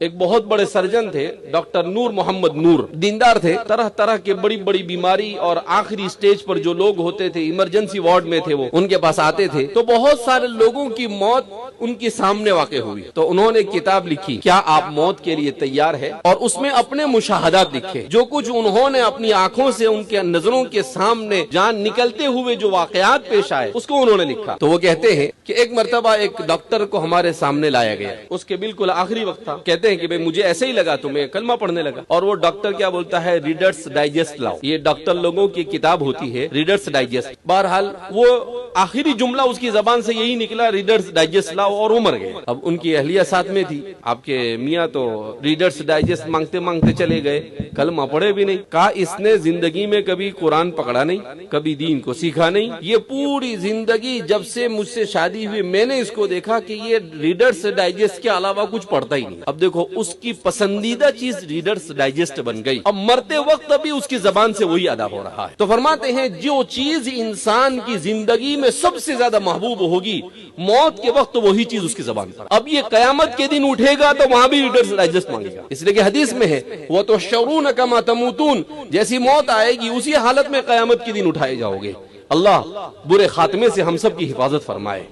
ایک بہت بڑے سرجن تھے ڈاکٹر نور محمد نور، دیندار تھے، طرح طرح کے بڑی بڑی بیماری اور آخری سٹیج پر جو لوگ ہوتے تھے، ایمرجنسی وارڈ میں تھے، وہ ان کے پاس آتے تھے تو بہت سارے لوگوں کی موت ان کے سامنے واقع ہوئی تو انہوں نے کتاب لکھی، کیا آپ موت کے لیے تیار ہے؟ اور اس میں اپنے مشاہدات لکھے، جو کچھ انہوں نے اپنی آنکھوں سے ان کے نظروں کے سامنے جان نکلتے ہوئے جو واقعات پیش آئے اس کو انہوں نے لکھا۔ تو وہ کہتے ہیں کہ ایک مرتبہ ایک ڈاکٹر کو ہمارے سامنے لایا گیا، اس کے بالکل آخری وقت تھا، کہتے ہیں کہ مجھے ایسے ہی لگا تو میں کلمہ پڑھنے لگا، اور وہ ڈاکٹر کیا بولتا ہے، ریڈرز ڈائجسٹ لاؤ، یہ ڈاکٹر لوگوں کی کتاب ہوتی ہے ریڈرز ڈائجسٹ۔ بہرحال وہ آخری جملہ اس کی زبان سے یہی نکلا، ریڈرز ڈائجسٹ لاؤ، اور وہ مر گئے۔ اب ان کی اہلیہ ساتھ میں تھی، آپ کے میاں تو ریڈرز ڈائجسٹ مانگتے مانگتے چلے گئے، کلمہ پڑھے بھی نہیں۔ کہا اس نے زندگی میں کبھی قرآن پکڑا نہیں، کبھی دین کو سیکھا نہیں، یہ پوری زندگی جب سے مجھ سے شادی ہوئی میں نے اس کو دیکھا کہ یہ ریڈرز ڈائجسٹ کے علاوہ کچھ پڑھتا ہی نہیں۔ اب دیکھو اس کی پسندیدہ چیز ریڈرز ڈائجسٹ بن گئی، اب مرتے وقت ابھی اس کی زبان سے وہی ادا ہو رہا ہے۔ تو فرماتے ہیں جو چیز انسان کی زندگی میں سب سے زیادہ محبوب ہوگی موت کے وقت وہی چیز اس کی زبان پر۔ اب یہ قیامت کے دن اٹھے گا تو وہاں بھی ریڈرز ڈائجسٹ مانگے گا، اس لیے کہ حدیث میں ہے وَتُحْشَرُونَ كَمَا تَمُوتُونَ، جیسی موت آئے گی اسی حالت میں قیامت کے دن اٹھائے جاؤ گے۔ اللہ برے خاتمے سے ہم سب کی حفاظت فرمائے۔